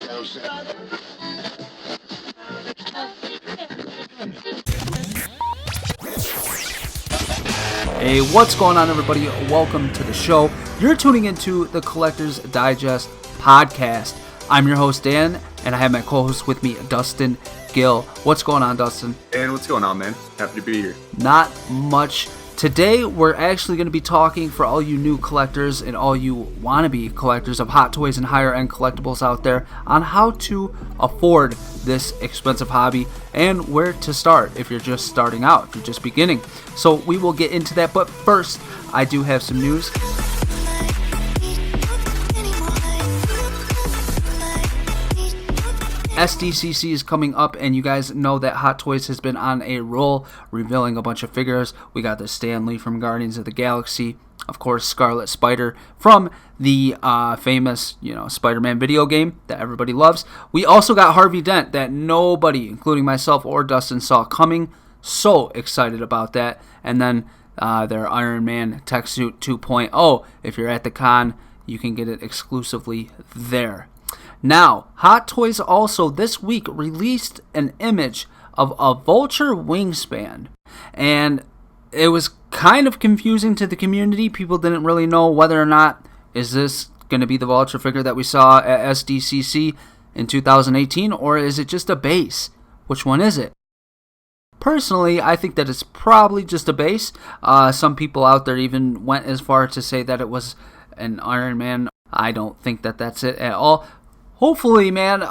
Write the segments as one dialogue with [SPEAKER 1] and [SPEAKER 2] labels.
[SPEAKER 1] Hey, what's going on, everybody? Welcome to the show. You're tuning into the Collector's Digest podcast. I'm your host, Dan, and I have my co-host with me, Dustin Gill. What's going on, Dustin?
[SPEAKER 2] And what's going on, man? Happy to be here.
[SPEAKER 1] Not much. Today, we're actually going to be talking for all you new collectors and all you wannabe collectors of Hot Toys and higher-end collectibles out there on how to afford this expensive hobby and where to start if you're just starting out, if you're just beginning. So we will get into that, but first, I do have some news. SDCC is coming up, and you guys know that Hot Toys has been on a roll, revealing a bunch of figures. We got the Stan Lee from Guardians of the Galaxy, of course, Scarlet Spider from the famous, Spider-Man video game that everybody loves. We also got Harvey Dent that nobody, including myself or Dustin, saw coming. So excited about that. And then their Iron Man Tech Suit 2.0. If you're at the con, you can get it exclusively there. Now, Hot Toys also this week released an image of a Vulture wingspan, and it was kind of confusing to the community. People didn't really know whether or not is this going to be the Vulture figure that we saw at SDCC in 2018, or is it just a base? Which one is it? Personally, I think that it's probably just a base. Some people out there even went as far to say that it was an Iron Man. I don't think that that's it at all. Hopefully, man,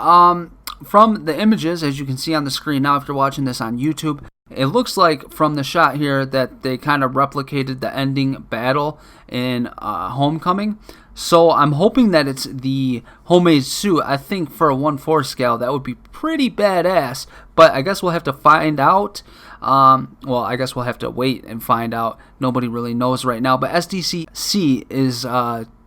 [SPEAKER 1] from the images, as you can see on the screen now if you're watching this on YouTube, it looks like from the shot here that they kind of replicated the ending battle in Homecoming. So I'm hoping that it's the homemade suit. I think for a 1/4 scale, that would be pretty badass. But I guess we'll have to find out. I guess we'll have to wait and find out. Nobody really knows right now. But SDCC is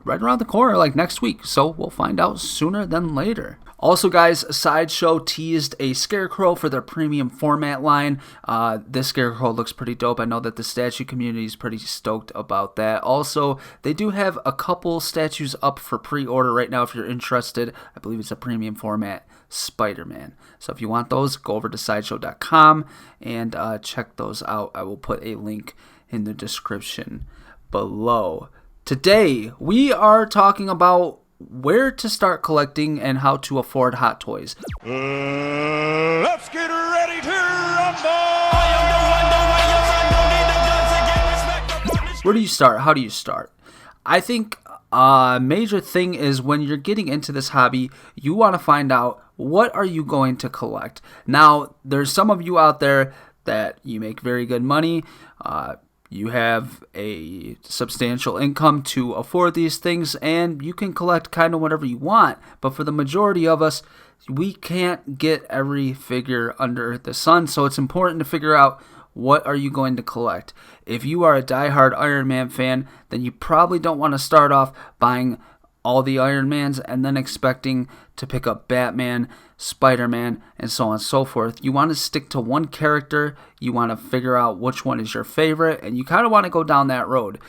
[SPEAKER 1] right around the corner, like next week, so we'll find out sooner than later. Also, guys, Sideshow teased a Scarecrow for their premium format line. This Scarecrow looks pretty dope. I know that the statue community is pretty stoked about that. Also, they do have a couple statues up for pre-order right now if you're interested. I believe it's a premium format Spider-Man. So if you want those, go over to sideshow.com and check those out. I will put a link in the description below. Today, we are talking about where to start collecting and how to afford Hot Toys.
[SPEAKER 3] Let's get ready to rumble!
[SPEAKER 1] Where do you start? How do you start? I think a major thing is when you're getting into this hobby, you want to find out what are you going to collect. Now, there's some of you out there that you make very good money. You have a substantial income to afford these things, and you can collect kind of whatever you want. But for the majority of us, we can't get every figure under the sun, so it's important to figure out what are you going to collect. If you are a diehard Iron Man fan, then you probably don't want to start off buying all the Iron Mans and then expecting to pick up Batman, Spider-Man, and so on and so forth. You want to stick to one character. You want to figure out which one is your favorite, and you kind of want to go down that road.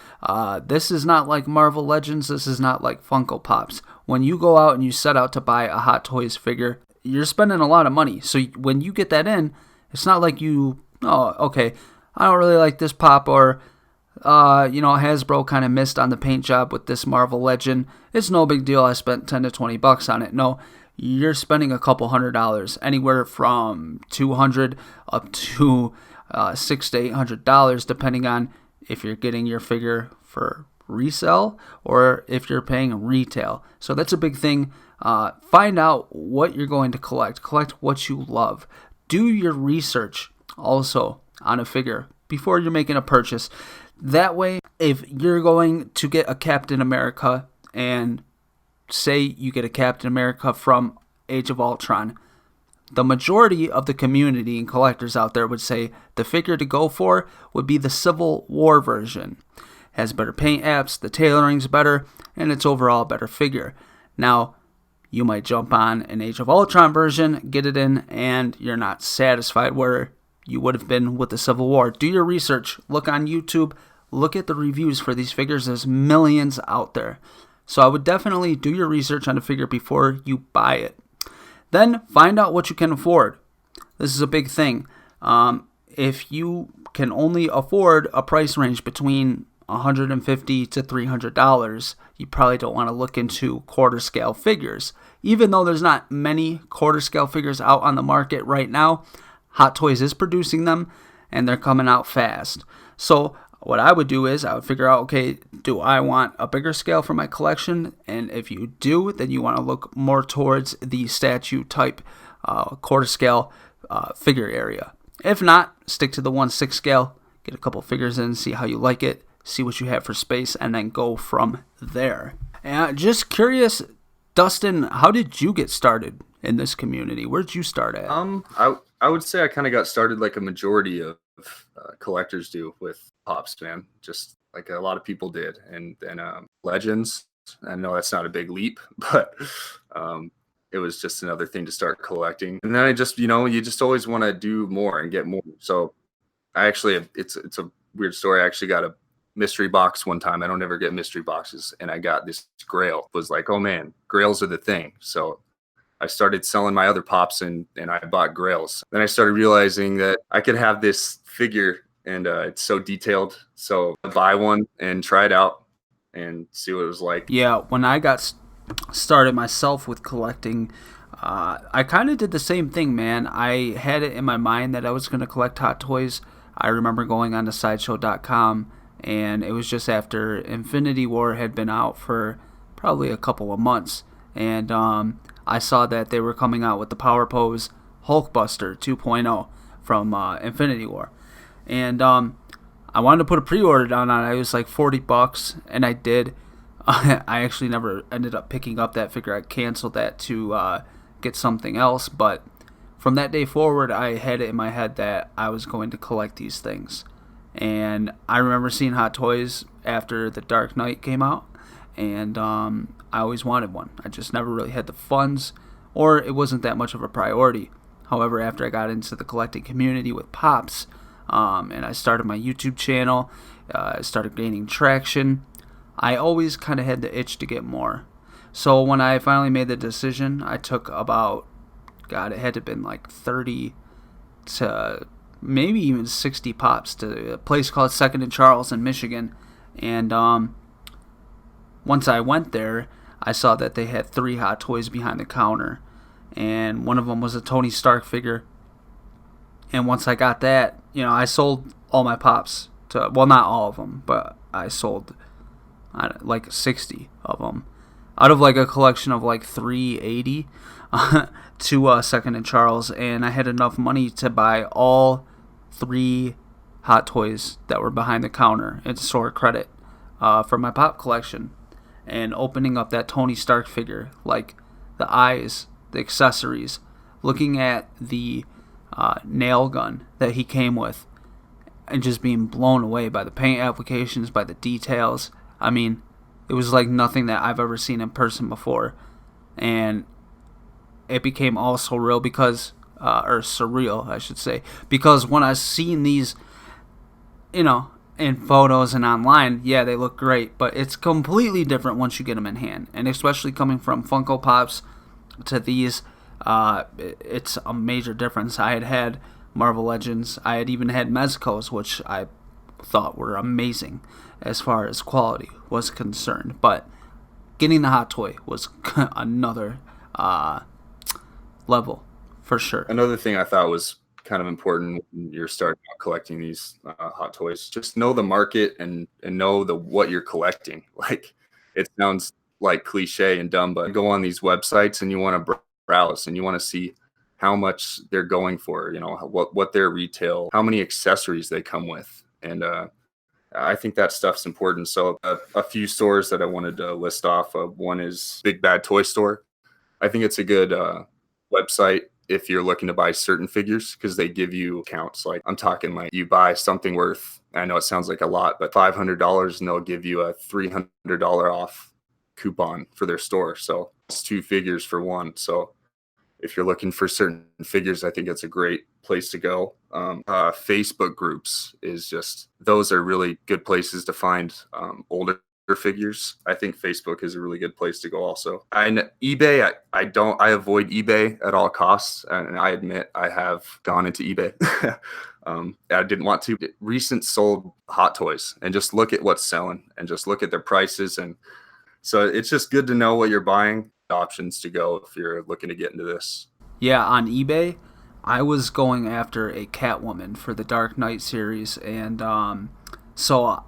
[SPEAKER 1] This is not like Marvel Legends. This is not like Funko Pops. When you go out and you set out to buy a Hot Toys figure, you're spending a lot of money. So when you get that in, it's not like I don't really like this pop, or Hasbro kind of missed on the paint job with this Marvel Legend. It's no big deal. I spent $10 to $20 on it. No, you're spending a couple $100, anywhere from $200 up to $600 to $800, depending on if you're getting your figure for resale or if you're paying retail. So that's a big thing. Find out what you're going to collect. Collect what you love. Do your research also on a figure before you're making a purchase. That way, if you're going to get a Captain America, and say you get a Captain America from Age of Ultron, the majority of the community and collectors out there would say the figure to go for would be the Civil War version. Has better paint apps, the tailoring's better, and it's overall a better figure. Now, you might jump on an Age of Ultron version, get it in, and you're not satisfied where you would have been with the Civil War. Do your research. Look on YouTube. Look at the reviews for these figures. There's millions out there. So I would definitely do your research on a figure before you buy it. Then find out what you can afford. This is a big thing. If you can only afford a price range between $150 to $300, you probably don't want to look into quarter scale figures. Even though there's not many quarter scale figures out on the market right now, Hot Toys is producing them and they're coming out fast. So what I would do is I would figure out, okay, do I want a bigger scale for my collection? And if you do, then you want to look more towards the statue type quarter scale figure area. If not, stick to the 1/6 scale, get a couple figures in, see how you like it, see what you have for space, and then go from there. And just curious, Dustin, how did you get started in this community? Where'd you start at?
[SPEAKER 2] I would say I kind of got started like a majority of collectors do with Pops, man. Just like a lot of people did. And then Legends, I know that's not a big leap, but it was just another thing to start collecting. And then I just, you just always want to do more and get more. So I actually, it's a weird story. I actually got a mystery box one time. I don't ever get mystery boxes. And I got this Grail. It was like, oh man, Grails are the thing. So I started selling my other Pops and I bought Grails. Then I started realizing that I could have this figure and it's so detailed. So I buy one and try it out and see what it was like.
[SPEAKER 1] Yeah, when I got started myself with collecting, I kind of did the same thing, man. I had it in my mind that I was going to collect Hot Toys. I remember going on to SIDESHOW.com, and it was just after Infinity War had been out for probably a couple of months, and I saw that they were coming out with the Power Pose Hulkbuster 2.0 from Infinity War, and I wanted to put a pre-order down on it. It was like $40, and I did. I actually never ended up picking up that figure. I canceled that to get something else, but from that day forward, I had it in my head that I was going to collect these things. And I remember seeing Hot Toys after The Dark Knight came out, and I always wanted one. I just never really had the funds, or it wasn't that much of a priority. However, after I got into the collecting community with Pops, and I started my YouTube channel, I started gaining traction, I always kind of had the itch to get more. So when I finally made the decision, I took about, it had to have been like 30 to maybe even 60 Pops to a place called 2nd and Charles in Michigan. And once I went there, I saw that they had 3 Hot Toys behind the counter. And one of them was a Tony Stark figure. And once I got that, I sold all my Pops to, well, not all of them, but I sold like 60 of them out of like a collection of like 380 to 2nd and Charles, and I had enough money to buy all 3 Hot Toys that were behind the counter and store credit for my Pop collection. And opening up that Tony Stark figure, like the eyes, the accessories, looking at the nail gun that he came with, and just being blown away by the paint applications, by the details. I mean, it was like nothing that I've ever seen in person before. And it became all surreal because, or surreal, I should say, because when I seen these, in photos and online, yeah, they look great, but it's completely different once you get them in hand. And especially coming from Funko Pops to these, it's a major difference. I had Marvel Legends. I had even had Mezcos, which I thought were amazing as far as quality was concerned, but getting the Hot Toy was another level for sure.
[SPEAKER 2] Another thing I thought was kind of important when you're starting out collecting these Hot Toys, just know the market and know what you're collecting. Like, it sounds like cliche and dumb, but go on these websites and you want to browse and you want to see how much they're going for, what their retail, how many accessories they come with. And I think that stuff's important. So a few stores that I wanted to list off. One is Big Bad Toy Store. I think it's a good website if you're looking to buy certain figures, because they give you accounts. Like, I'm talking like you buy something worth, I know it sounds like a lot, but $500, and they'll give you a $300 off coupon for their store. So it's 2 figures for 1. So if you're looking for certain figures, I think it's a great place to go. Facebook groups those are really good places to find older figures, I think Facebook is a really good place to go also. eBay, I avoid eBay at all costs, and I admit I have gone into eBay. I didn't want to. Recent sold Hot Toys, and just look at what's selling and just look at their prices. And so it's just good to know what you're buying, options to go if you're looking to get into this.
[SPEAKER 1] Yeah, on eBay, I was going after a Catwoman for the Dark Knight series, and so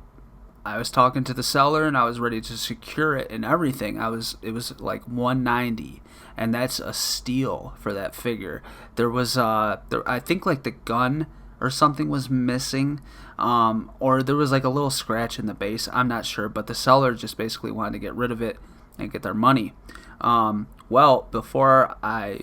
[SPEAKER 1] I was talking to the seller, and I was ready to secure it and everything. It was like $190, and that's a steal for that figure. There was I think like the gun or something was missing, or there was like a little scratch in the base. I'm not sure, but the seller just basically wanted to get rid of it and get their money. Well, before I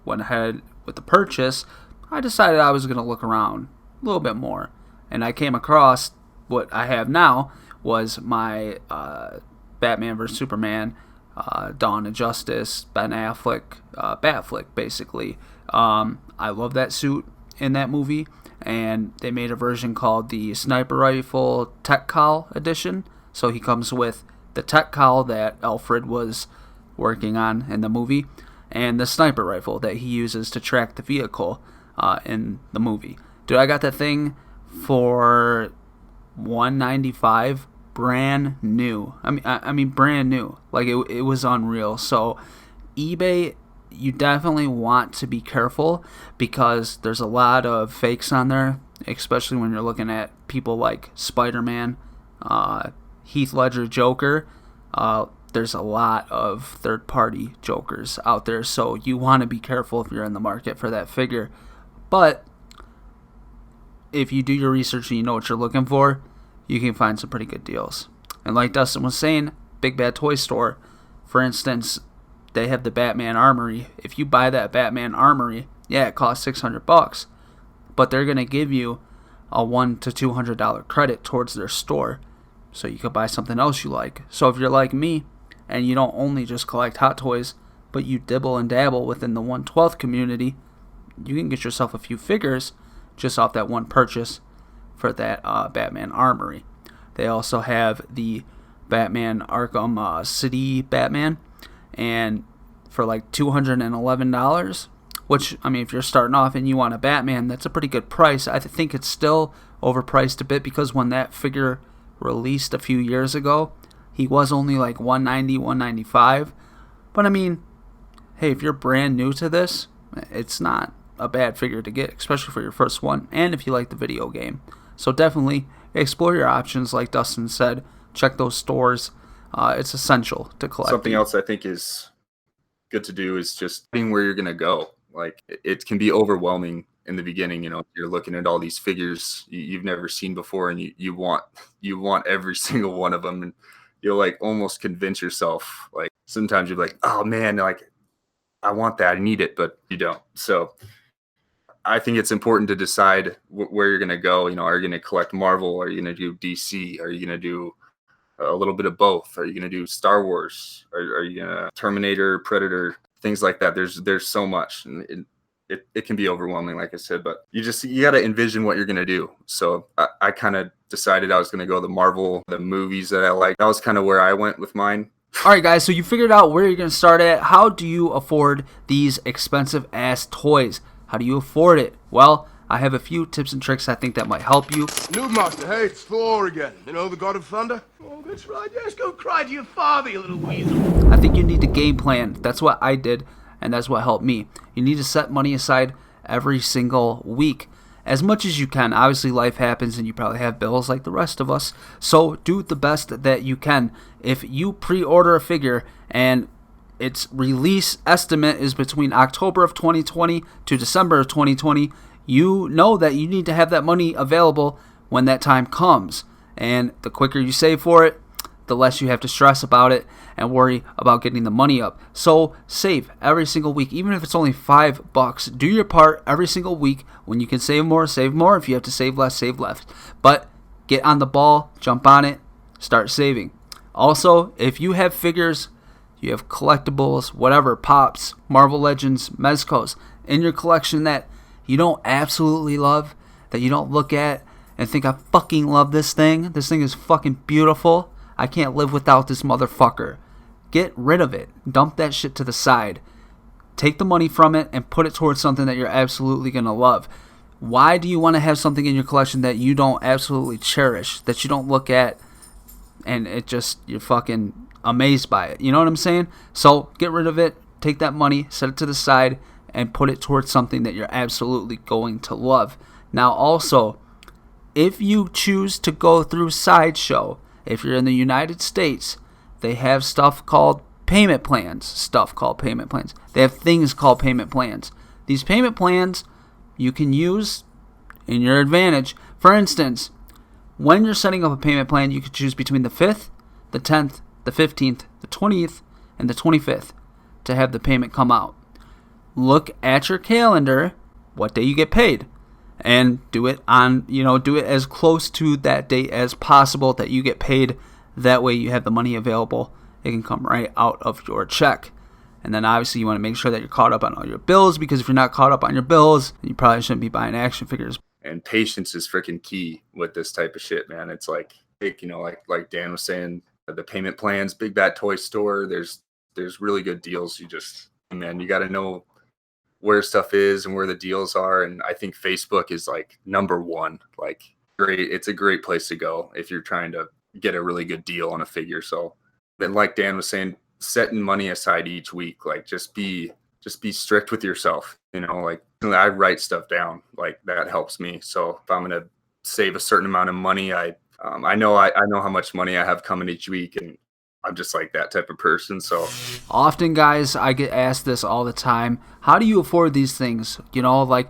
[SPEAKER 1] went ahead with the purchase, I decided I was going to look around a little bit more, and I came across what I have now was my Batman vs Superman, Dawn of Justice, Ben Affleck, Batflick, basically. I love that suit in that movie, and they made a version called the Sniper Rifle Tech Cowl Edition. So he comes with the tech cowl that Alfred was working on in the movie, and the sniper rifle that he uses to track the vehicle in the movie. Dude, I got that thing for $195, brand new. I mean brand new. Like it was unreal. So eBay, you definitely want to be careful because there's a lot of fakes on there, especially when you're looking at people like Spider-Man, Heath Ledger Joker. There's a lot of third-party Jokers out there, so you want to be careful if you're in the market for that figure. But if you do your research and you know what you're looking for, you can find some pretty good deals. And like Dustin was saying, Big Bad Toy Store, for instance, they have the Batman Armory. If you buy that Batman Armory, yeah, it costs $600, but they're going to give you a $100 to $200 credit towards their store, so you could buy something else you like. So if you're like me, and you don't only just collect Hot Toys, but you dibble and dabble within the 1/12 community, you can get yourself a few figures just off that one purchase for that Batman Armory. They also have the Batman Arkham City Batman, and for like $211, which, I mean, if you're starting off and you want a Batman, that's a pretty good price. I think it's still overpriced a bit because when that figure released a few years ago, he was only like $190, $195. But I mean, hey, if you're brand new to this, it's not a bad figure to get, especially for your first one, and if you like the video game. So definitely explore your options, like Dustin said. Check those stores. It's essential to collect.
[SPEAKER 2] Something else I think is good to do is just being where you're going to go. Like, it can be overwhelming in the beginning. You know, you're looking at all these figures you've never seen before, and you want every single one of them, and you'll like almost convince yourself. Like sometimes you're like, oh man, like I want that, I need it, but you don't. So I think it's important to decide where you're going to go. You know, are you going to collect Marvel? Are you going to do DC? Are you going to do a little bit of both? Are you going to do Star Wars? Are you going to Terminator, Predator, things like that? There's so much, and it can be overwhelming, like I said, but you got to envision what you're going to do. So I kind of decided I was going to go the Marvel, the movies that I like. That was kind of where I went with mine.
[SPEAKER 1] All right, guys, so you figured out where you're going to start at. How do you afford these expensive-ass toys? How do you afford it? Well, I have a few tips and tricks I think that might help you.
[SPEAKER 4] Noobmaster, hey, it's Thor again. You know, the god of thunder? Oh, that's right. Yes, go cry to your father, you little weasel.
[SPEAKER 1] I think you need a game plan. That's what I did, and that's what helped me. You need to set money aside every single week, as much as you can. Obviously, life happens, and you probably have bills like the rest of us, so do the best that you can. If you pre-order a figure and its release estimate is between October of 2020 to December of 2020, you know that you need to have that money available when that time comes. And the quicker you save for it, the less you have to stress about it and worry about getting the money up. So save every single week, even if it's only $5. Do your part every single week. When you can save more, save more. If you have to save less, save less. But get on the ball, jump on it, start saving. Also, if you have figures, you have collectibles, whatever, Pops, Marvel Legends, Mezcos in your collection that you don't absolutely love, that you don't look at and think, I fucking love this thing. This thing is fucking beautiful. I can't live without this motherfucker. Get rid of it. Dump that shit to the side. Take the money from it and put it towards something that you're absolutely going to love. Why do you want to have something in your collection that you don't absolutely cherish, that you don't look at and you're fucking amazed by it? You know what I'm saying? So get rid of it. Take that money, set it to the side, and put it towards something that you're absolutely going to love. Now also, if you choose to go through SIDESHOW, if you're in the United States, they have stuff called payment plans. They have things called payment plans. These payment plans you can use in your advantage. For instance, when you're setting up a payment plan, you can choose between the 5th, the 10th, the 15th, the 20th, and the 25th to have the payment come out. Look at your calendar, what day you get paid, and do it as close to that date as possible that you get paid. That way you have the money available. It can come right out of your check. And then obviously you want to make sure that you're caught up on all your bills, because if you're not caught up on your bills, you probably shouldn't be buying action figures.
[SPEAKER 2] And patience is freaking key with this type of shit, man. It's like Dan was saying, the payment plans, Big Bad Toy Store, there's really good deals. You got to know where stuff is and where the deals are. And I think Facebook is like number one. Like, great. It's a great place to go if you're trying to get a really good deal on a figure. So then, like Dan was saying, setting money aside each week, like just be strict with yourself. Like I write stuff down, like that helps me. So if I'm going to save a certain amount of money, I know how much money I have coming each week, and I'm just like that type of person. So
[SPEAKER 1] often, guys, I get asked this all the time. How do you afford these things? Like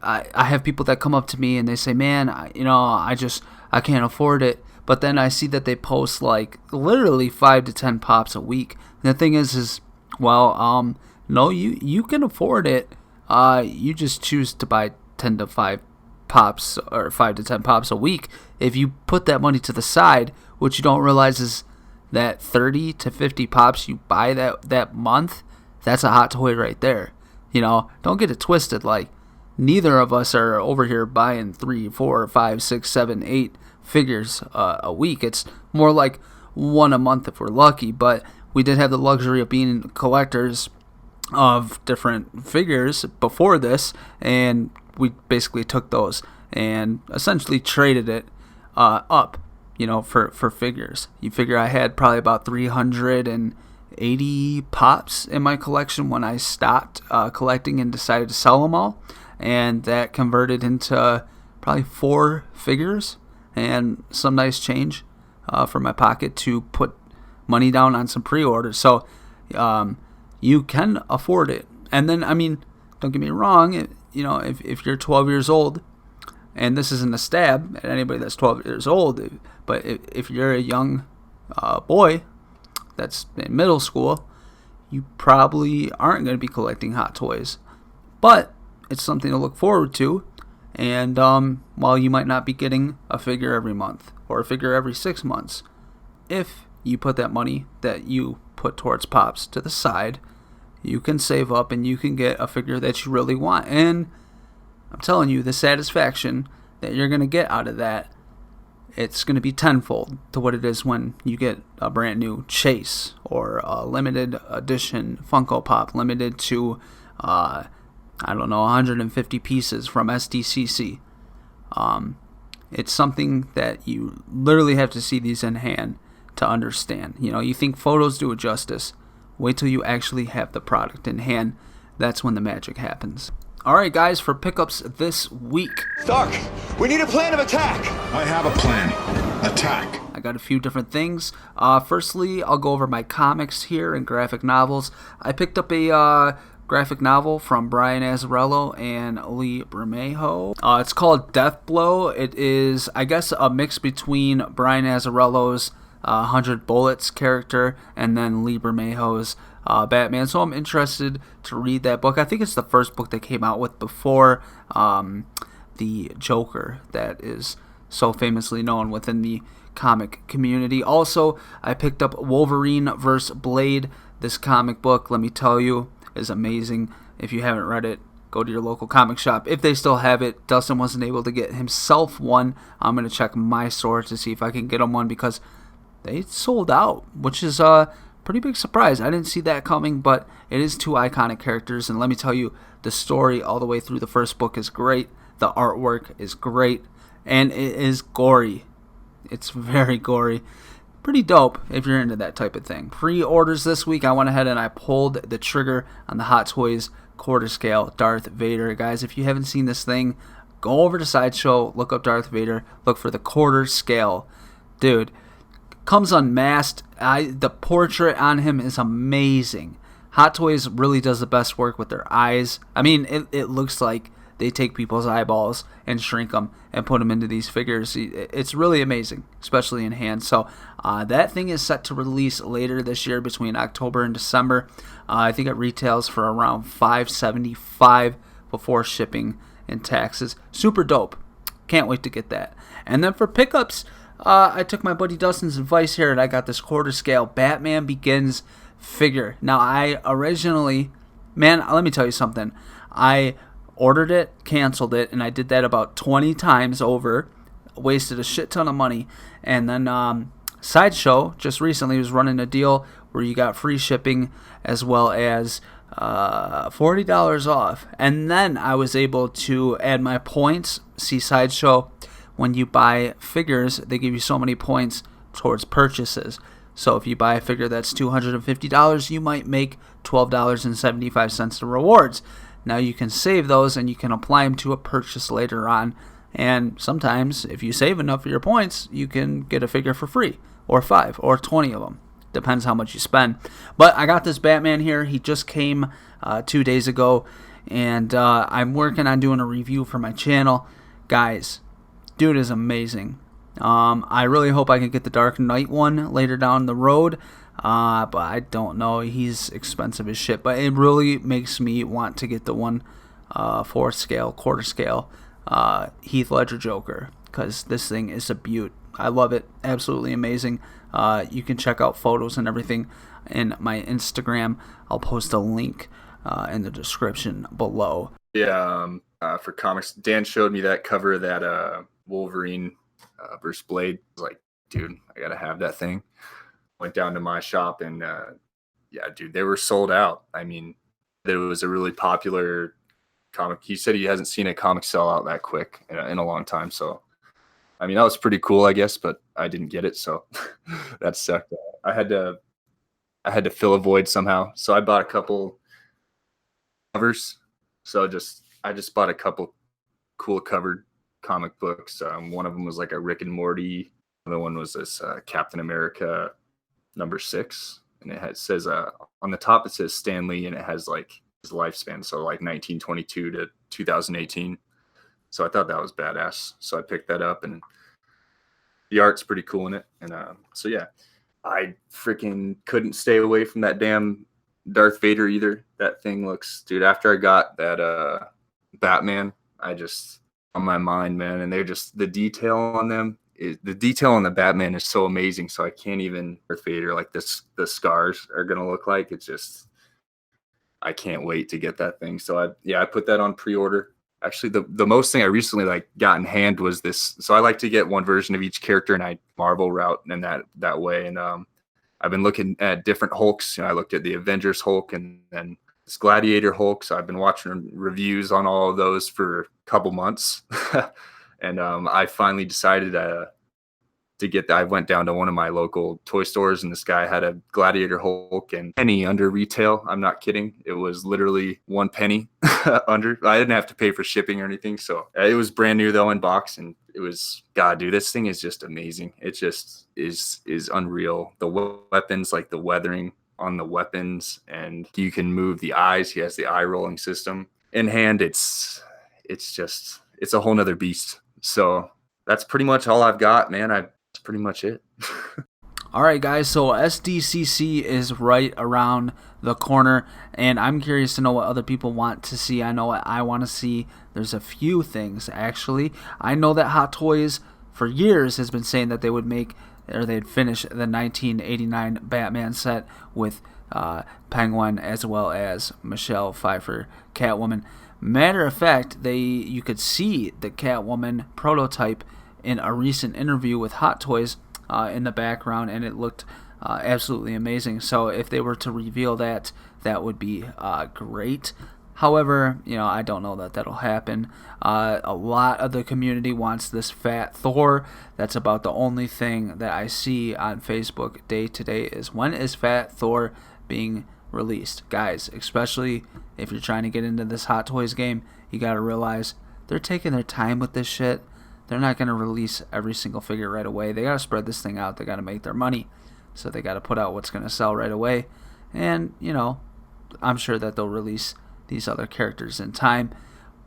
[SPEAKER 1] I have people that come up to me and they say, man, I can't afford it. But then I see that they post like literally 5 to 10 pops a week. And the thing is no, you can afford it. You just choose to buy 10 to 5 pops or 5 to 10 pops a week. If you put that money to the side, what you don't realize is that 30 to 50 pops you buy that month, that's a hot toy right there. Don't get it twisted. Like, neither of us are over here buying 3, 4, 5, 6, 7, 8 figures a week. It's more like one a month if we're lucky. But we did have the luxury of being collectors of different figures before this, and we basically took those and essentially traded it up, for figures. You figure I had probably about 380 pops in my collection when I stopped collecting and decided to sell them all, and that converted into probably 4 figures and some nice change from my pocket to put money down on some pre-orders. So you can afford it. And then, don't get me wrong, if you're 12 years old, and this isn't a stab at anybody that's 12 years old, but if you're a young boy that's in middle school, you probably aren't going to be collecting hot toys. But it's something to look forward to. And while you might not be getting a figure every month or a figure every 6 months, if you put that money that you put towards pops to the side, you can save up and you can get a figure that you really want. And I'm telling you, the satisfaction that you're going to get out of that, it's going to be tenfold to what it is when you get a brand new Chase or a limited edition Funko Pop limited to 150 pieces from SDCC. It's something that you literally have to see these in hand to understand. You think photos do it justice. Wait till you actually have the product in hand. That's when the magic happens. Alright guys, for pickups this week.
[SPEAKER 3] Stark, we need a plan of attack.
[SPEAKER 5] I have a plan. Attack.
[SPEAKER 1] I got a few different things. Firstly, I'll go over my comics here and graphic novels. I picked up a graphic novel from Brian Azzarello and Lee Bermejo. It's called Death Blow. It is, I guess, a mix between Brian Azzarello's 100 Bullets character and then Lee Bermejo's Batman. So I'm interested to read that book. I think it's the first book they came out with before the Joker that is so famously known within the comic community. Also, I picked up Wolverine vs. Blade. This comic book, let me tell you, is amazing. If you haven't read it, go to your local comic shop. If they still have it, Dustin wasn't able to get himself one. I'm going to check my store to see if I can get him one, because they sold out, which is a pretty big surprise. I didn't see that coming, but it is two iconic characters, and let me tell you, the story all the way through the first book is great. The artwork is great, and it is gory. It's very gory. Pretty dope if you're into that type of thing. Pre-orders this week, I went ahead and I pulled the trigger on the Hot Toys quarter scale Darth Vader. Guys, if you haven't seen this thing, go over to Sideshow, look up Darth Vader, look for the quarter scale. Dude, comes unmasked. The portrait on him is amazing. Hot Toys really does the best work with their eyes. I mean, it looks like they take people's eyeballs and shrink them and put them into these figures. It's really amazing, especially in hand. So that thing is set to release later this year between October and December. I think it retails for around $575 before shipping and taxes. Super dope. Can't wait to get that. And then for pickups, I took my buddy Dustin's advice here, and I got this quarter scale Batman Begins figure. Now, I originally, man, let me tell you something. I ordered it, canceled it, and I did that about 20 times over. Wasted a shit ton of money. And then Sideshow just recently was running a deal where you got free shipping as well as $40 off. And then I was able to add my points. See, Sideshow, when you buy figures, they give you so many points towards purchases. So if you buy a figure that's $250, you might make $12.75 in rewards. Now you can save those and you can apply them to a purchase later on. And sometimes, if you save enough of your points, you can get a figure for free, or 5, or 20 of them. Depends how much you spend. But I got this Batman here. He just came 2 days ago, and I'm working on doing a review for my channel. Guys, dude is amazing. I really hope I can get the Dark Knight one later down the road. But I don't know. He's expensive as shit. But it really makes me want to get the one 4th scale, quarter scale Heath Ledger Joker, because this thing is a beaut. I love it. Absolutely amazing. You can check out photos and everything in my Instagram. I'll post a link in the description below.
[SPEAKER 2] Yeah, for comics, Dan showed me that cover of that Wolverine versus Blade. I was like, dude, I gotta have that thing. Went down to my shop and yeah, dude, they were sold out. I mean, there was a really popular comic. He said he hasn't seen a comic sell out that quick in a long time. So, I mean, that was pretty cool, I guess, but I didn't get it, so that sucked. I had to fill a void somehow. So I bought a couple covers. So I just bought a couple cool covered comic books. One of them was like a Rick and Morty. Another one was this Captain America #6, and it says on the top it says Stan Lee, and it has like his lifespan, so like 1922 to 2018. So I thought that was badass, so I picked that up, and the art's pretty cool in it. And so yeah, I freaking couldn't stay away from that damn Darth Vader either. That thing looks, dude, after I got that Batman, I just, on my mind, man. And they're just, the detail on them, the detail on the Batman is so amazing. So I can't even, Darth Vader, like this, the scars are gonna look like. It's just, I can't wait to get that thing. So I put that on pre-order. Actually, the most thing I recently like got in hand was this. So I like to get one version of each character, and I Marvel route in that way. And I've been looking at different Hulks. You know, I looked at the Avengers Hulk and then this Gladiator Hulk. So I've been watching reviews on all of those for a couple months. And I finally decided to get that. I went down to one of my local toy stores, and this guy had a Gladiator Hulk and penny under retail. I'm not kidding. It was literally 1 penny under. I didn't have to pay for shipping or anything. So it was brand new though in box, and it was, God, dude, this thing is just amazing. It just is unreal. The weapons, like the weathering on the weapons, and you can move the eyes. He has the eye rolling system in hand. It's a whole nother beast. So that's pretty much all I've got, man. That's pretty much it.
[SPEAKER 1] All right, guys, so SDCC is right around the corner, and I'm curious to know what other people want to see. I know what I want to see. There's a few things, actually. I know that Hot Toys for years has been saying that they would make, or they'd finish the 1989 Batman set with Penguin as well as Michelle Pfeiffer, Catwoman. Matter of fact, you could see the Catwoman prototype in a recent interview with Hot Toys. in the background, and it looked absolutely amazing. So if they were to reveal that, that would be great. However, I don't know that that'll happen. A lot of the community wants this fat Thor. That's about the only thing that I see on Facebook day to day is when is fat Thor being released. Guys, especially if you're trying to get into this Hot Toys game, you got to realize they're taking their time with this shit. They're not going to release every single figure right away. They got to spread this thing out. They got to make their money. So they got to put out what's going to sell right away. And, I'm sure that they'll release these other characters in time.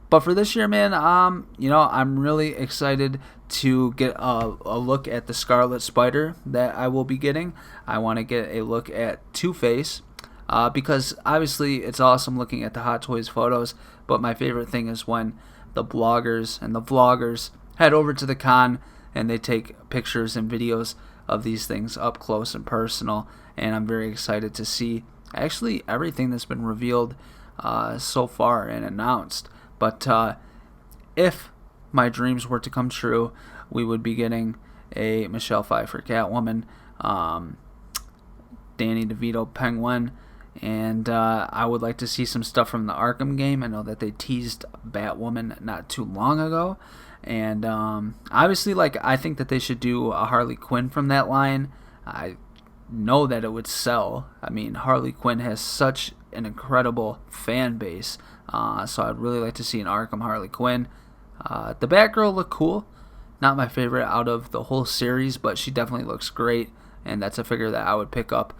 [SPEAKER 1] But for this year, man, I'm really excited to get a look at the Scarlet Spider that I will be getting. I want to get a look at Two-Face because obviously it's awesome looking at the Hot Toys photos, but my favorite thing is when the bloggers and the vloggers head over to the con and they take pictures and videos of these things up close and personal, and I'm very excited to see actually everything that's been revealed so far and announced. But if my dreams were to come true, we would be getting a Michelle Pfeiffer Catwoman, Danny DeVito Penguin, and I would like to see some stuff from the Arkham game. I know that they teased Batwoman not too long ago, and obviously, I think that they should do a Harley Quinn from that line. I know that it would sell. I mean, Harley Quinn has such an incredible fan base, so I'd really like to see an Arkham Harley Quinn. The Batgirl looked cool. Not my favorite out of the whole series, but she definitely looks great, and that's a figure that I would pick up.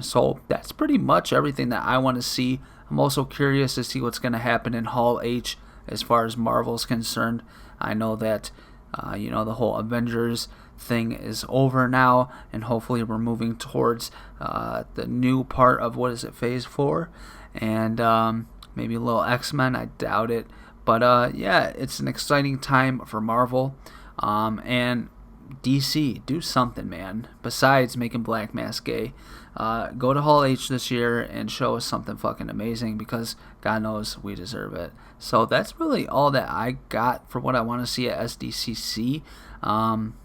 [SPEAKER 1] So that's pretty much everything that I want to see. I'm also curious to see what's going to happen in Hall H as far as Marvel's concerned. I know that the whole Avengers thing is over now, and hopefully we're moving towards the new part of, Phase 4, and maybe a little X-Men. I doubt it, but yeah, it's an exciting time for Marvel, and DC, do something, man, besides making Black Mask gay. Go to Hall H this year and show us something fucking amazing, because God knows we deserve it. So that's really all that I got for what I want to see at SDCC.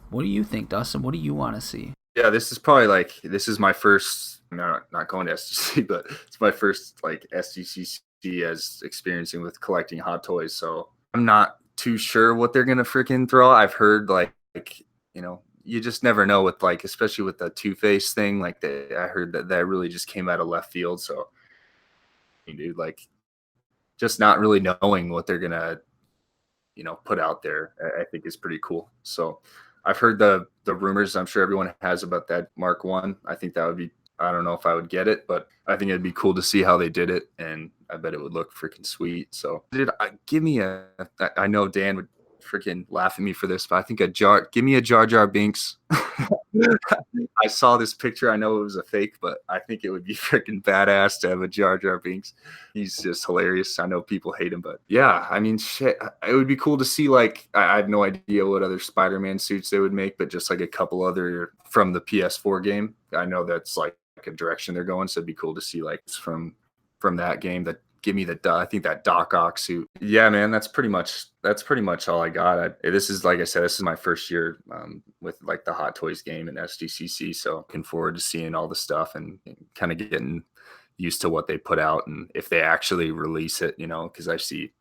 [SPEAKER 1] What do you think, Dustin? What do you want to see?
[SPEAKER 2] Yeah, this is probably this is my first, not going to SDCC, but it's my first SDCC as experiencing with collecting Hot Toys. So I'm not too sure what they're going to freaking throw. I've heard you just never know with especially with the Two-Face thing. I heard that really just came out of left field. So, dude, just not really knowing what they're gonna, put out there, I think is pretty cool. So, I've heard the rumors. I'm sure everyone has about that Mark 1. I think that would be. I don't know if I would get it, but I think it'd be cool to see how they did it, and I bet it would look freaking sweet. So, give me a. I know Dan would freaking laugh at me for this, but I think give me a Jar Jar Binks. I saw this picture. I know it was a fake, but I think it would be freaking badass to have a Jar Jar Binks. He's just hilarious. I know people hate him, but yeah, I mean, shit, it would be cool to see. I have no idea what other Spider-Man suits they would make, but just a couple other from the PS4 game. I know that's a direction they're going, so it'd be cool to see from that game that. Give me I think that Doc Ock suit. Yeah, man, that's pretty much all I got. This is, like I said, this is my first year with the Hot Toys game and SDCC. So looking forward to seeing all the stuff and kind of getting used to what they put out and if they actually release it, because I see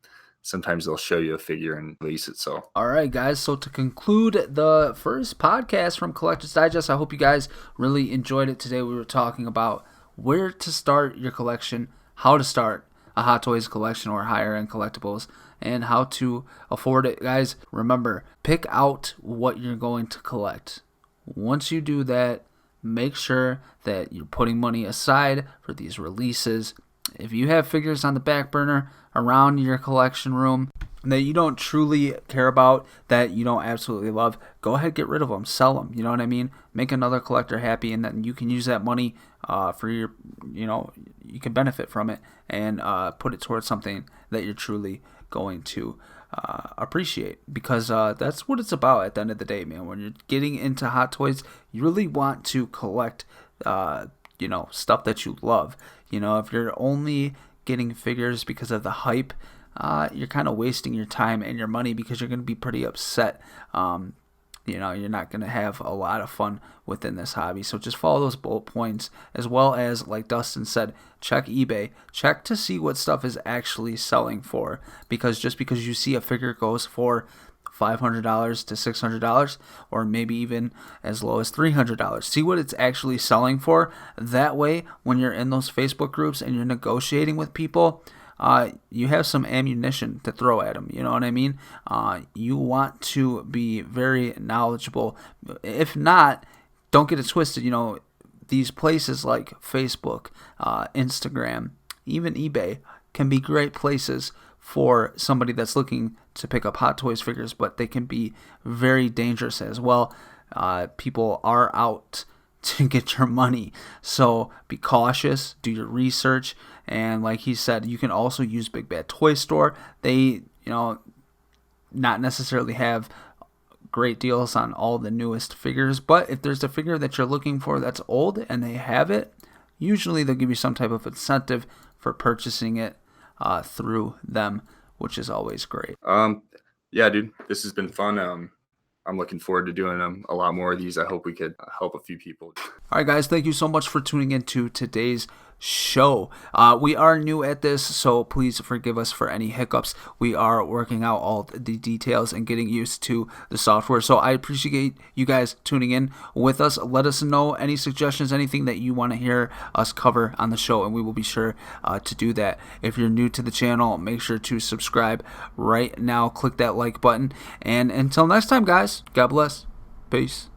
[SPEAKER 2] sometimes they'll show you a figure and release it. So
[SPEAKER 1] all right, guys, so to conclude the first podcast from Collector's Digest, I hope you guys really enjoyed it. Today we were talking about where to start your collection, how to start a Hot Toys collection or higher end collectibles, and how to afford it. Guys, remember, pick out what you're going to collect. Once you do that, make sure that you're putting money aside for these releases. If you have figures on the back burner around your collection room that you don't truly care about, that you don't absolutely love, go ahead, get rid of them, sell them, you know what I mean? Make another collector happy, and then you can use that money for your, you can benefit from it and put it towards something that you're truly going to appreciate, because that's what it's about at the end of the day, man. When you're getting into Hot Toys, you really want to collect, stuff that you love. If you're only getting figures because of the hype, you're kind of wasting your time and your money, because you're going to be pretty upset you're not going to have a lot of fun within this hobby. So just follow those bullet points, as well as, like Dustin said, check eBay. Check to see what stuff is actually selling for, because just because you see a figure goes for $500 to $600, or maybe even as low as $300. See what it's actually selling for. That way, when you're in those Facebook groups and you're negotiating with people, you have some ammunition to throw at them. You know what I mean? You want to be very knowledgeable. If not, don't get it twisted. These places like Facebook, Instagram, even eBay can be great places for somebody that's looking to pick up Hot Toys figures, but they can be very dangerous as well. People are out to get your money, so be cautious, do your research, and like he said, you can also use Big Bad Toy Store. They, not necessarily have great deals on all the newest figures, but if there's a figure that you're looking for that's old and they have it, usually they'll give you some type of incentive for purchasing it through them, which is always great.
[SPEAKER 2] Yeah, dude, this has been fun. I'm looking forward to doing a lot more of these. I hope we could help a few people.
[SPEAKER 1] All right, guys, thank you so much for tuning into today's show. We are new at this, so please forgive us for any hiccups. We are working out all the details and getting used to the software, so I appreciate you guys tuning in with us. Let us know any suggestions, anything that you want to hear us cover on the show, and we will be sure to do that. If you're new to the channel, make sure to subscribe right now. Click that like button, and until next time, guys, God bless. Peace.